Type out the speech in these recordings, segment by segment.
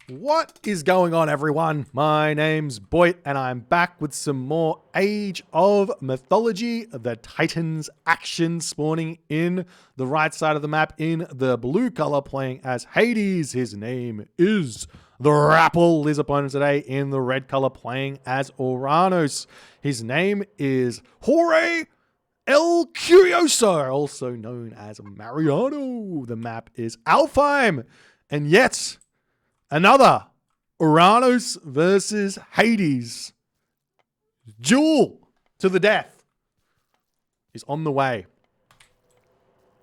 What is going on, everyone? My name's Boit, and I'm back with some more Age of Mythology, the Titans action, spawning in the right side of the map in the blue color, playing as Hades. His name is the Rapl. His opponent today in the red color, playing as Oranos. His name is Jorge El Curioso, also known as Mariano. The map is Alfheim, and yet another Oranos versus Hades duel to the death is on the way.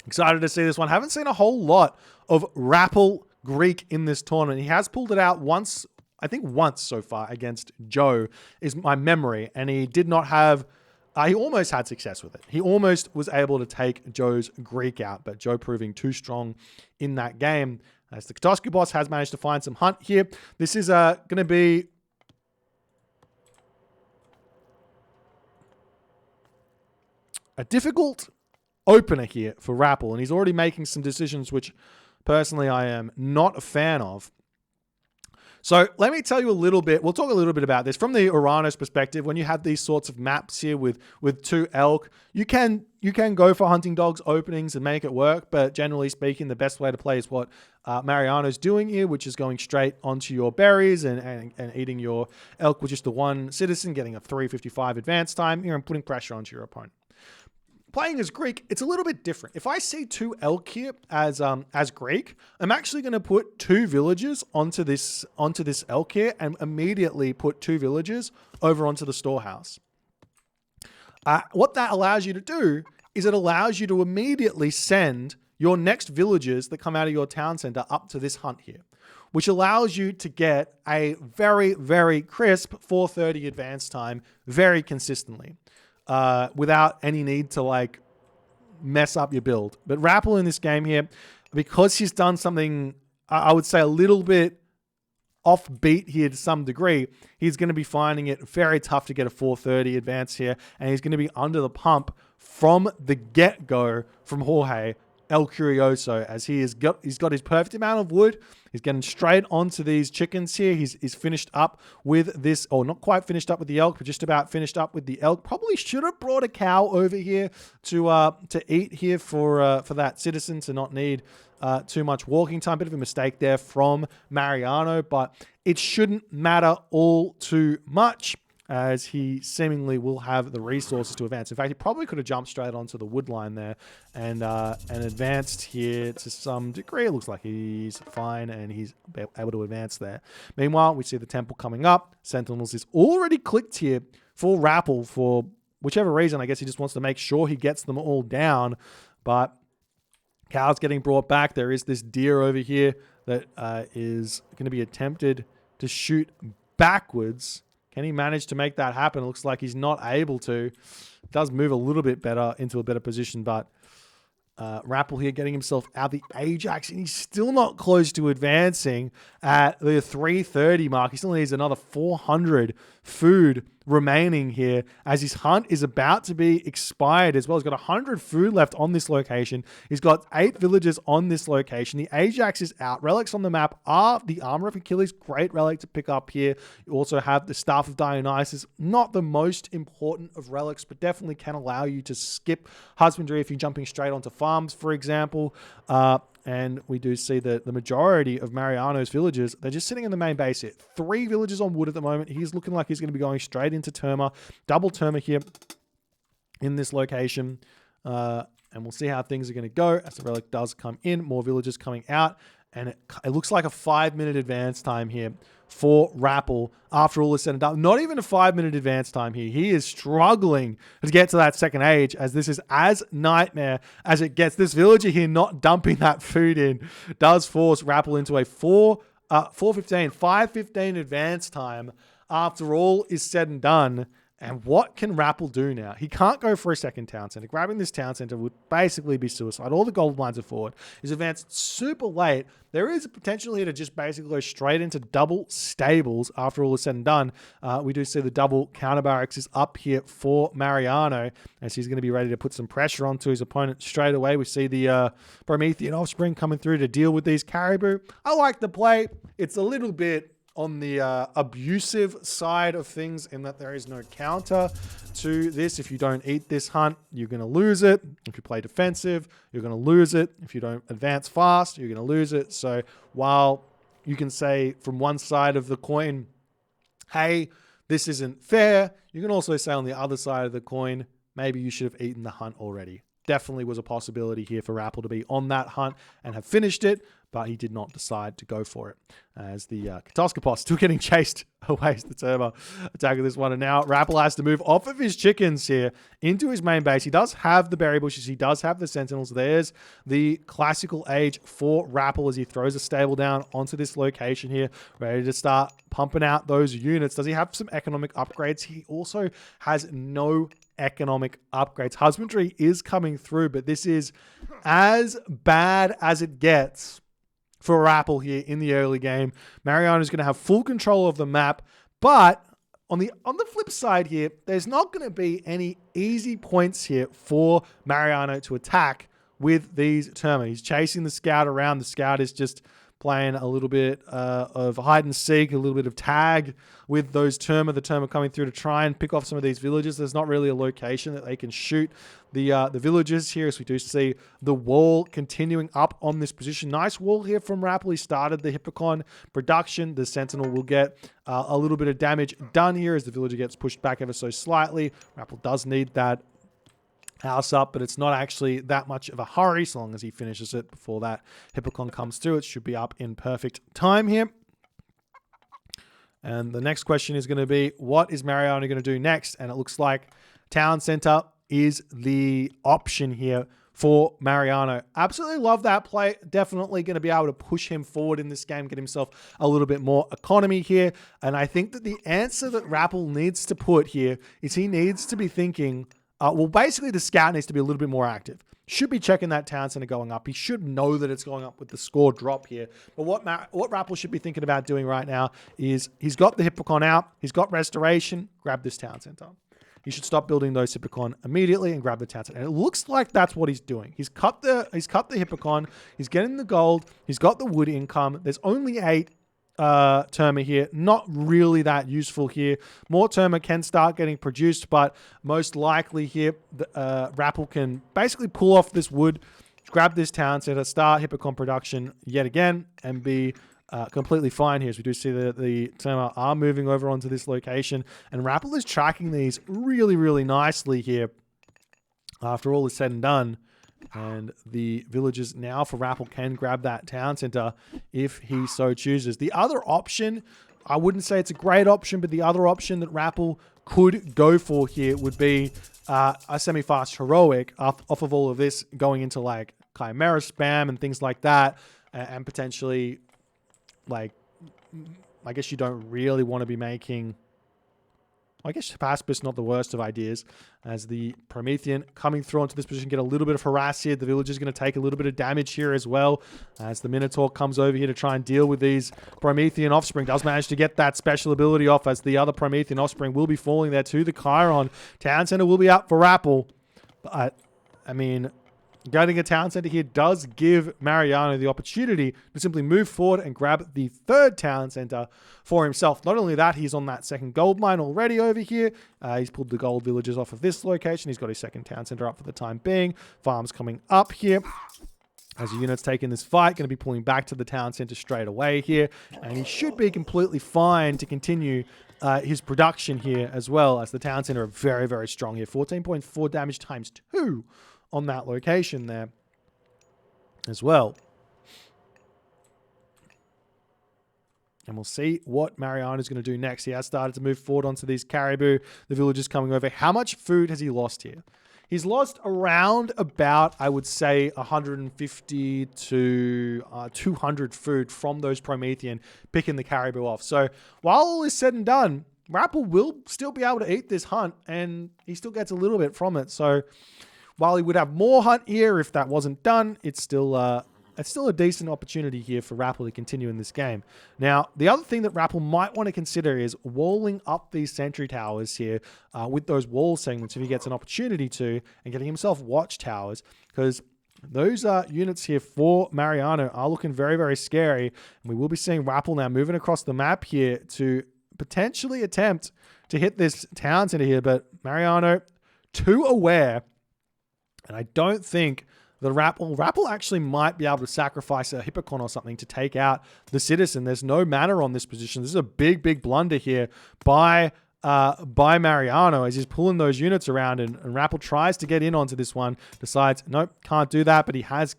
Excited to see this one. Haven't seen a whole lot of Rapl Greek in this tournament. He has pulled it out once, I think once so far, against Joe, is my memory. And he did not have, he almost had success with it. He almost was able to take Joe's Greek out, but Joe proving too strong in that game. As the Katoski boss has managed to find some hunt here. This is going to be a difficult opener here for Rapl, and he's already making some decisions which personally I am not a fan of. So let me tell you a little bit. We'll talk a little bit about this from the Oranos perspective. When you have these sorts of maps here with two elk, you can go for hunting dogs openings and make it work. But generally speaking, the best way to play is what Mariano's doing here, which is going straight onto your berries and eating your elk with just the one citizen, getting a 355 advance time here and putting pressure onto your opponent. Playing as Greek, it's a little bit different. If I see two elk here as Greek, I'm actually going to put two villagers onto this elk here and immediately put two villagers over onto the storehouse. What that allows you to do is it allows you to immediately send your next villagers that come out of your town center up to this hunt here, which allows you to get a very, very crisp 430 advance time very consistently. Without any need to like mess up your build. But Rapl in this game here, because he's done something, I would say a little bit offbeat here to some degree, he's going to be finding it very tough to get a 430 advance here, and he's going to be under the pump from the get-go from Jorge El Curioso, as he's got his perfect amount of wood. He's getting straight onto these chickens here. He's finished up with this, or not quite finished up with the elk, but just about finished up with the elk. Probably should have brought a cow over here to eat here for that citizen to not need too much walking time. Bit of a mistake there from Mariano, but it shouldn't matter all too much, as he seemingly will have the resources to advance. In fact, he probably could have jumped straight onto the wood line there and advanced here to some degree. It looks like he's fine and he's able to advance there. Meanwhile, we see the temple coming up. Sentinels is already clicked here for Rapl for whichever reason. I guess he just wants to make sure he gets them all down. But cows getting brought back. There is this deer over here that is going to be attempted to shoot backwards. Can he manage to make that happen? It looks like he's not able to. It does move a little bit better into a better position, but Rapl here getting himself out the Ajax, and he's still not close to advancing at the 330 mark. He still needs another 400 food remaining here, as his hunt is about to be expired as well. He's got 100 food left on this location. He's got 8 villagers on this location. The Ajax is out. Relics on the map are the Armor of Achilles, great relic to pick up here. You also have the Staff of Dionysus, not the most important of relics, but definitely can allow you to skip husbandry if you're jumping straight onto farms, for example. And we do see that the majority of Mariano's villagers, they're just sitting in the main base here. 3 villagers on wood at the moment. He's looking like he's going to be going straight into Terma. Double Terma here in this location. And we'll see how things are going to go as the relic does come in. More villagers coming out. And it looks like a 5-minute advance time here for Rapl after all is said and done. Not even a 5-minute advance time here. He is struggling to get to that second age, as this is as nightmare as it gets. This villager here not dumping that food in does force Rapl into a 5:15 advance time after all is said and done. And what can Rapl do now? He can't go for a second town center. Grabbing this town center would basically be suicide. All the gold mines are forward. He's advanced super late. There is a potential here to just basically go straight into double stables after all is said and done. We do see the double counter barracks is up here for Mariano, as he's going to be ready to put some pressure onto his opponent straight away. We see the Promethean offspring coming through to deal with these caribou. I like the play. It's a little bit on the abusive side of things in that there is no counter to this. If you don't eat this hunt, you're going to lose it. If you play defensive, you're going to lose it. If you don't advance fast, you're going to lose it. So while you can say from one side of the coin, hey, this isn't fair, you can also say on the other side of the coin, maybe you should have eaten the hunt already. Definitely was a possibility here for Rapl to be on that hunt and have finished it, but he did not decide to go for it, as the Katoskopos still getting chased away as the Terma attacking this one. And now Rapl has to move off of his chickens here into his main base. He does have the berry bushes. He does have the sentinels. There's the classical age for Rapl as he throws a stable down onto this location here, ready to start pumping out those units. Does he have some economic upgrades? He also has no economic upgrades. Husbandry is coming through, but this is as bad as it gets for Rapl here in the early game. Mariano is going to have full control of the map, but on the flip side here, there's not going to be any easy points here for Mariano to attack with these Terma. He's chasing the scout around. The scout is just playing a little bit of hide and seek, a little bit of tag with those Terma. The Terma coming through to try and pick off some of these villages. There's not really a location that they can shoot the villages here, as we do see the wall continuing up on this position. Nice wall here from Rapl. He started the Hippocon production. The Sentinel will get a little bit of damage done here as the villager gets pushed back ever so slightly. Rapl does need that house up, but it's not actually that much of a hurry so long as he finishes it before that Hippocon comes through. It should be up in perfect time here. And the next question is going to be, what is Mariano going to do next? And it looks like town center is the option here for Mariano. Absolutely love that play. Definitely going to be able to push him forward in this game, get himself a little bit more economy here. And I think that the answer that Rapl needs to put here is he needs to be thinking, well, basically the scout needs to be a little bit more active. Should be checking that town center going up. He should know that it's going up with the score drop here. But what Rapl should be thinking about doing right now is he's got the Hippocon out. He's got restoration. Grab this town center. He should stop building those Hippocon immediately and grab the town center. And it looks like that's what he's doing. He's cut the Hippocon. He's getting the gold. He's got the wood income. There's only 8 Terma here. Not really that useful here. More Terma can start getting produced, but most likely here, Rapl can basically pull off this wood, grab this town center, start Hippocon production yet again, and be completely fine here. As we do see that the Terma are moving over onto this location, and Rapl is tracking these really, really nicely here after all is said and done. And the villagers now for Rapl can grab that town center if he so chooses. The other option, I wouldn't say it's a great option, but the other option that Rapl could go for here would be a semi-fast heroic off of all of this, going into like Chimera spam and things like that, and potentially, like, I guess you don't really want to be making, I guess Paspis not the worst of ideas, as the Promethean coming through onto this position, get a little bit of harass here. The villager's going to take a little bit of damage here as well, as the Minotaur comes over here to try and deal with these Promethean offspring. Does manage to get that special ability off, as the other Promethean offspring will be falling there to the Chiron. Town Center will be up for Rapl, but I mean, getting a town center here does give Mariano the opportunity to simply move forward and grab the 3rd town center for himself. Not only that, he's on that 2nd gold mine already over here. He's pulled the gold villages off of this location. He's got his 2nd town center up for the time being. Farms coming up here. As the unit's taking this fight, going to be pulling back to the town center straight away here. And he should be completely fine to continue his production here as well, as the town center are very, very strong here. 14.4 damage times 2 on that location there as well. And we'll see what Mariano is going to do next. He has started to move forward onto these caribou. The villagers coming over. How much food has he lost here? He's lost around about, I would say, 150 to 200 food from those Promethean picking the caribou off. So while all is said and done, Rapl will still be able to eat this hunt, and he still gets a little bit from it. So while he would have more hunt here if that wasn't done, it's still a decent opportunity here for Rapl to continue in this game. Now, the other thing that Rapl might want to consider is walling up these sentry towers here with those wall segments if he gets an opportunity to, and getting himself watch towers, because those units here for Mariano are looking very, very scary. And we will be seeing Rapl now moving across the map here to potentially attempt to hit this town center here, but Mariano too aware, and I don't think the Rapl actually might be able to sacrifice a Hippocon or something to take out the Citizen. There's no mana on this position. This is a big, big blunder here by Mariano as he's pulling those units around, and Rapl tries to get in onto this one, decides, nope, can't do that, but he has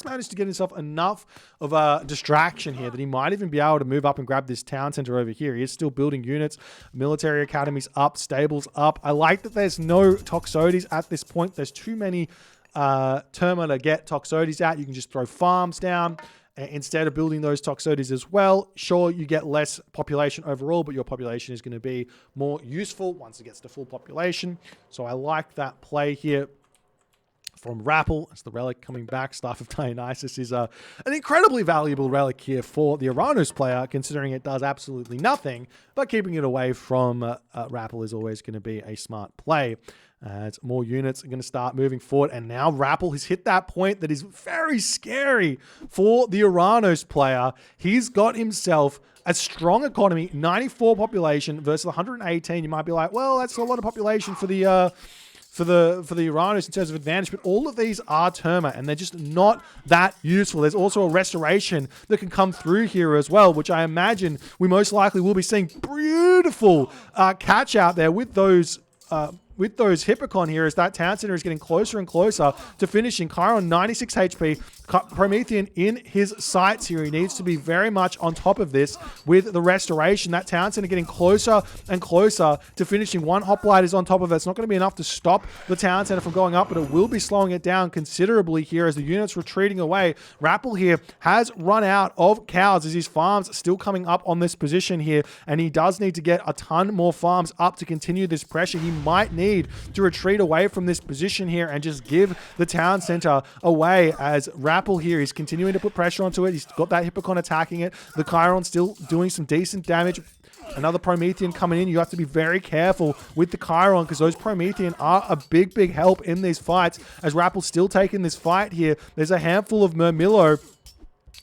managed to get himself enough of a distraction here that he might even be able to move up and grab this town center over here. He is still building units, military academies up, stables up. I like that there's no Toxotes at this point. There's too many Terma to get Toxotes out. You can just throw farms down instead of building those Toxotes as well. Sure, you get less population overall, but your population is going to be more useful once it gets to full population. So I like that play here from Rapl. As the relic coming back, Staff of Dionysus is an incredibly valuable relic here for the Oranos player, considering it does absolutely nothing, but keeping it away from Rapl is always going to be a smart play. As more units are going to start moving forward, and now Rapl has hit that point that is very scary for the Oranos player. He's got himself a strong economy, 94 population versus 118. You might be like, well, that's a lot of population for the Oranos in terms of advantage, but all of these are Terma, and they're just not that useful. There's also a restoration that can come through here as well, which I imagine we most likely will be seeing beautiful catch out there with those Hippocon here, as that town center is getting closer and closer to finishing. Chiron 96 HP, Promethean in his sights here. He needs to be very much on top of this with the restoration. That town center getting closer and closer to finishing. One hoplite is on top of it. It's not going to be enough to stop the town center from going up, but it will be slowing it down considerably here as the units retreating away. Rapl here has run out of cows as his farms still coming up on this position here, and he does need to get a ton more farms up to continue this pressure. He might need to retreat away from this position here and just give the town center away, as Rapl here is continuing to put pressure onto it. He's got that Hippocon attacking it. The Chiron still doing some decent damage. Another Promethean coming in. You have to be very careful with the Chiron, because those Promethean are a big, big help in these fights, as Rapl still taking this fight here. There's a handful of Murmillo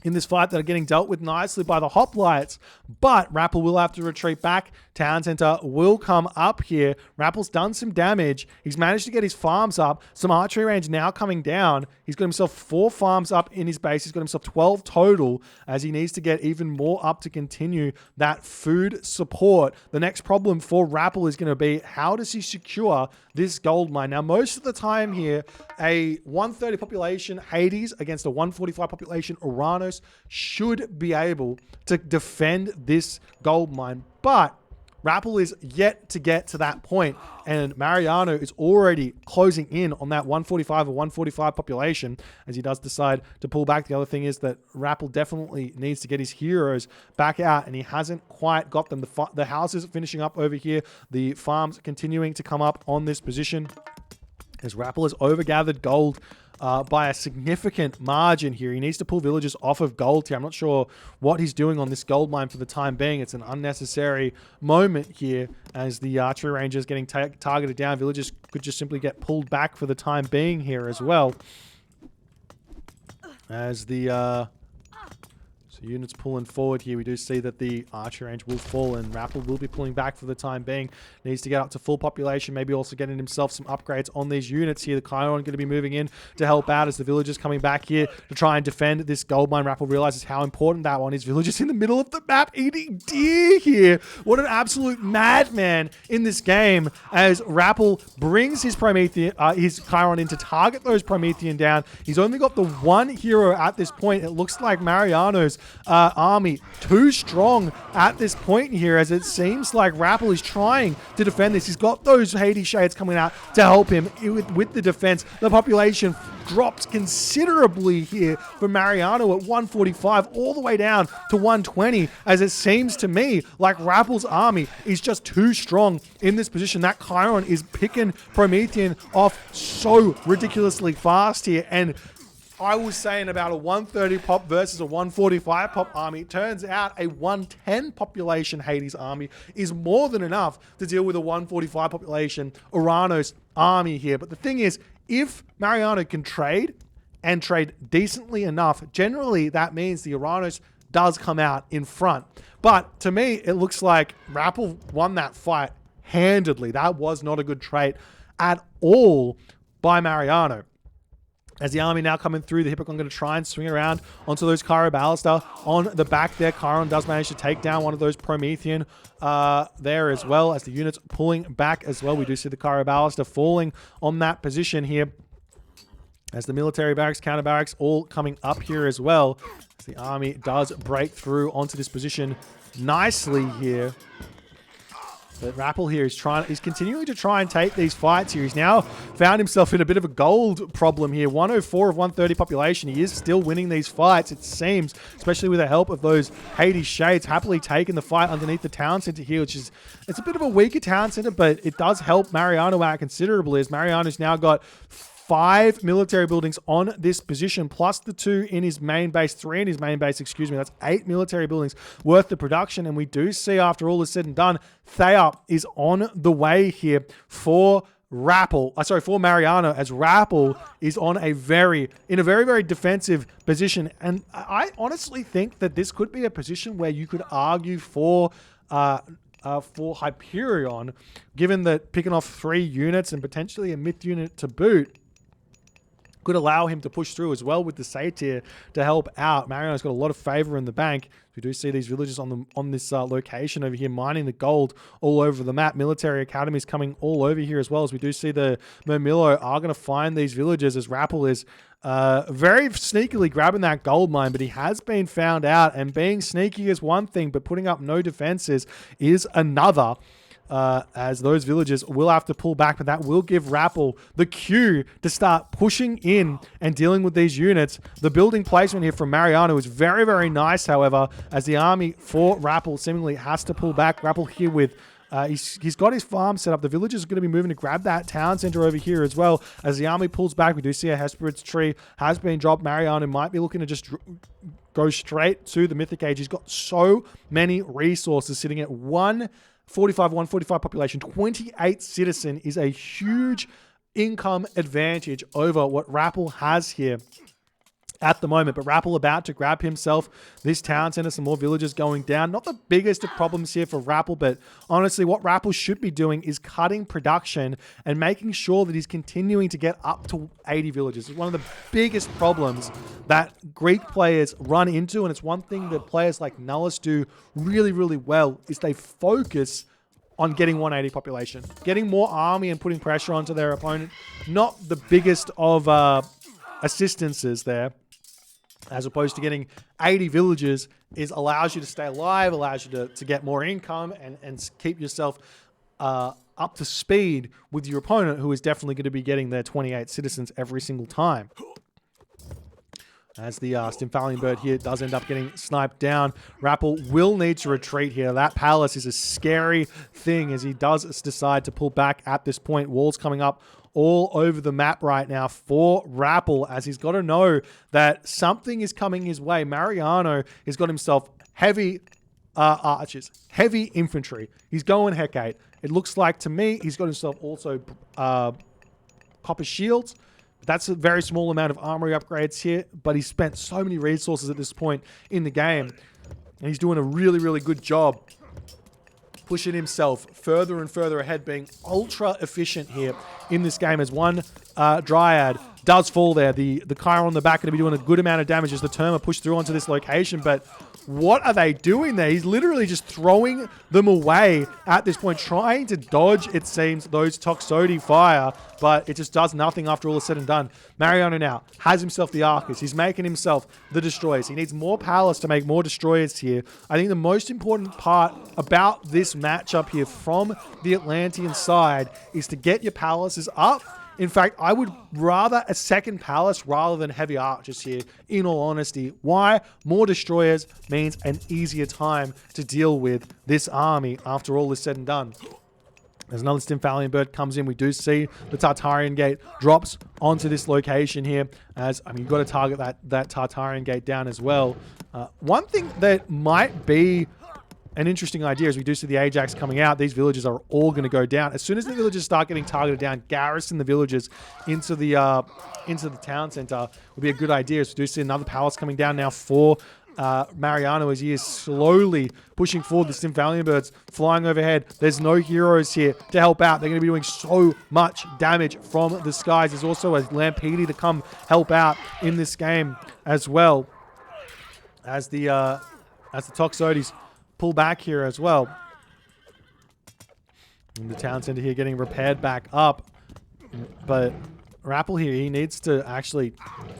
in this fight that are getting dealt with nicely by the hoplites, but Rapl will have to retreat back. Town center will come up here. Rappel's done some damage. He's managed to get his farms up. Some archery range now coming down. He's got himself 4 farms up in his base. He's got himself 12 total, as he needs to get even more up to continue that food support. The next problem for Rapl is going to be, how does he secure this gold mine? Now, most of the time here, a 130 population Hades against a 145 population Oranos should be able to defend this gold mine, but Rapl is yet to get to that point, and Mariano is already closing in on that 145 or 145 population as he does decide to pull back. The other thing is that Rapl definitely needs to get his heroes back out, and he hasn't quite got them. The houses finishing up over here, the farms continuing to come up on this position, as Rapl has overgathered gold by a significant margin here. He needs to pull villagers off of gold here. I'm not sure what he's doing on this gold mine for the time being. It's an unnecessary moment here as the archery rangers getting targeted down. Villagers could just simply get pulled back for the time being here as well. As the units pulling forward here, we do see that the archer range will fall, and Rapl will be pulling back for the time being. Needs to get up to full population, maybe also getting himself some upgrades on these units here. The Chiron going to be moving in to help out as the villagers coming back here to try and defend this gold mine. Rapl realizes how important that one is. Villagers in the middle of the map eating deer here. What an absolute madman in this game, as Rapl brings his Promethean, his Chiron in to target those Promethean down. He's only got the one hero at this point. It looks like Mariano's army too strong at this point here, as it seems like Rapl is trying to defend this. He's got those Hades Shades coming out to help him with the defense. The population drops considerably here for Mariano at 145 all the way down to 120, as it seems to me like Rapl's army is just too strong in this position. That Chiron is picking Promethean off so ridiculously fast here, and I was saying about a 130 pop versus a 145 pop army. It turns out a 110 population Hades army is more than enough to deal with a 145 population Oranos army here. But the thing is, if Mariano can trade and trade decently enough, generally that means the Oranos does come out in front. But to me, it looks like Rapl won that fight handedly. That was not a good trade at all by Mariano. As the army now coming through, the Hippocon going to try and swing around onto those Cairo Ballista on the back there. Chiron does manage to take down one of those Promethean there as well, as the units pulling back as well. We do see the Cairo Ballista falling on that position here, as the military barracks, counter barracks, all coming up here as well. As the army does break through onto this position nicely here. But Rapl here is he's continuing to try and take these fights here. He's now found himself in a bit of a gold problem here. 104 of 130 population. He is still winning these fights, it seems, especially with the help of those Hades Shades. Happily taking the fight underneath the town center here, which is, it's a bit of a weaker town center, but it does help Mariano out considerably, as Mariano's now got 5 military buildings on this position, plus the 2 in his main base, 3 in his main base, excuse me. That's 8 military buildings worth the production. And we do see, after all is said and done, Thea is on the way here for for Mariano, as Rapl is on in a very, very defensive position. And I honestly think that this could be a position where you could argue for Hyperion, given that picking off 3 units and potentially a myth unit to boot could allow him to push through as well with the Satyr to help out. Mariano's got a lot of favor in the bank. We do see these villagers on this location over here mining the gold all over the map. Military academies coming all over here as well, as we do see the Mermillo are going to find these villagers, as Rapl is very sneakily grabbing that gold mine, but he has been found out, and being sneaky is one thing, but putting up no defenses is another. As those villagers will have to pull back, but that will give Rapl the cue to start pushing in and dealing with these units. The building placement here from Mariano is very, very nice, however, as the army for Rapl seemingly has to pull back. Rapl here with he's got his farm set up. The villagers are going to be moving to grab that town center over here as well. As the army pulls back, we do see a Hesperid's tree has been dropped. Mariano might be looking to just go straight to the Mythic Age. He's got so many resources sitting at 145 population, 28 citizen is a huge income advantage over what Rapl has here at the moment. But Rapl about to grab himself this town center, some more villagers going down. Not the biggest of problems here for Rapl, but honestly what Rapl should be doing is cutting production and making sure that he's continuing to get up to 80 villagers. It's one of the biggest problems that Greek players run into, and it's one thing that players like Nullus do really, really well, is they focus on getting 180 population, getting more army and putting pressure onto their opponent. Not the biggest of assistances there, as opposed to getting 80 villagers allows you to stay alive, allows you to get more income and keep yourself up to speed with your opponent, who is definitely going to be getting their 28 citizens every single time. As the Stymphalian bird here does end up getting sniped down. Rapl will need to retreat here. That palace is a scary thing, as he does decide to pull back at this point. Walls coming up all over the map right now for Rapl, as he's got to know that something is coming his way. Mariano has got himself heavy archers, heavy infantry. He's going Hecate. It looks like to me he's got himself also copper shields. That's a very small amount of armory upgrades here, but he's spent so many resources at this point in the game, and he's doing a really, really good job pushing himself further and further ahead, being ultra efficient here in this game, as one Dryad does fall there. The Chiron on the back going to be doing a good amount of damage as the Terma push through onto this location, but What are they doing there? He's literally just throwing them away at this point, trying to dodge, it seems, those Toxote fire, but it just does nothing after all is said and done. Mariano now has himself the Arcus. He's making himself the Destroyers. He needs more palace to make more Destroyers here. I think the most important part about this matchup here from the Atlantean side is to get your palaces up. In fact, I would rather a second palace rather than heavy archers here, in all honesty. Why? More destroyers means an easier time to deal with this army after all is said and done. There's another Stymphalian bird comes in. We do see the Tartarian gate drops onto this location here. As, I mean, you've got to target that Tartarian gate down as well. One thing that might be an interesting idea is we do see the Ajax coming out. These villages are all going to go down. As soon as the villages start getting targeted down, garrison the villages into the town center would be a good idea. As we do see another palace coming down now for Mariano as he is slowly pushing forward. The Stymphalian birds flying overhead. There's no heroes here to help out. They're going to be doing so much damage from the skies. There's also a Lampede to come help out in this game as well as the Toxotes pull back here as well. And the town center here getting repaired back up. But Rapl here, he needs to actually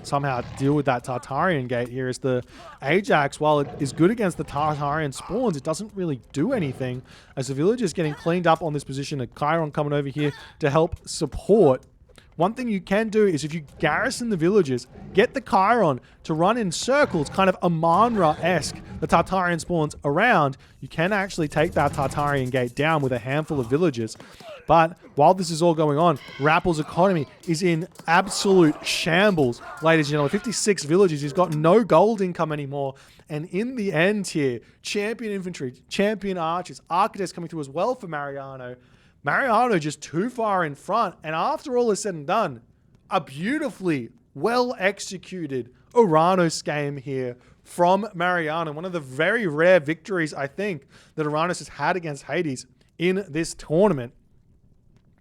somehow deal with that Tartarian gate here, as the Ajax, while it is good against the Tartarian spawns, it doesn't really do anything as the village is getting cleaned up on this position. A Chiron coming over here to help support. One thing you can do is if you garrison the villages, get the Chiron to run in circles, kind of Amanra-esque, the Tartarian spawns around, you can actually take that Tartarian gate down with a handful of villages. But while this is all going on, Rapl's economy is in absolute shambles. Ladies and gentlemen, 56 villages. He's got no gold income anymore. And in the end here, champion infantry, champion archers, architects coming through as well for Mariano. Mariano just too far in front. And after all is said and done, a beautifully well-executed Oranos game here from Mariano. One of the very rare victories, I think, that Oranos has had against Hades in this tournament.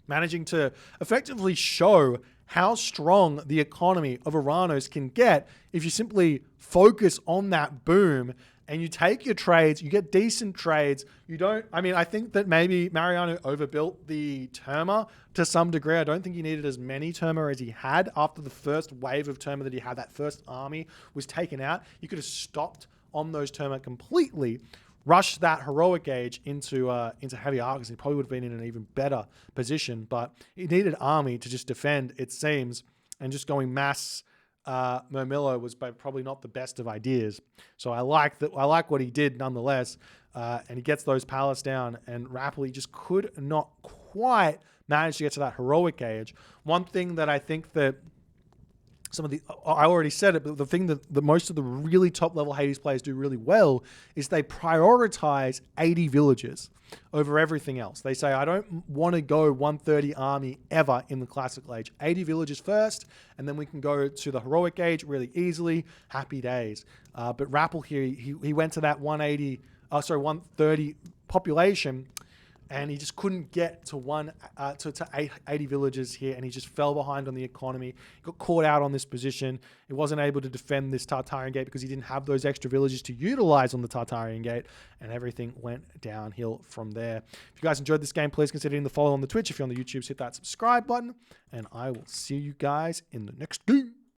Managing to effectively show how strong the economy of Oranos can get if you simply focus on that boom and you take your trades, you get decent trades. You don't, I mean, I think that maybe Mariano overbuilt the Terma to some degree. I don't think he needed as many Terma as he had after the first wave of Terma that he had. That first army was taken out. You could have stopped on those Terma completely, rushed that heroic age into heavy archers. He probably would have been in an even better position, but he needed army to just defend, it seems, and just going mass Murmillo was probably not the best of ideas. So I like what he did nonetheless, and he gets those palace down, and Rapl just could not quite manage to get to that heroic age. One thing that I think that I already said it, but the thing that most of the really top level Hades players do really well is they prioritize 80 villages over everything else. They say, I don't want to go 130 army ever in the classical age. 80 villages first, and then we can go to the heroic age really easily. Happy days. But Rapl here, he went to that 130 population, and he just couldn't get to 80 villages here, and he just fell behind on the economy. He got caught out on this position. He wasn't able to defend this Tartarian gate because he didn't have those extra villages to utilize on the Tartarian gate, and everything went downhill from there. If you guys enjoyed this game, please consider hitting the follow on the Twitch. If you're on the YouTube, hit that subscribe button, and I will see you guys in the next game.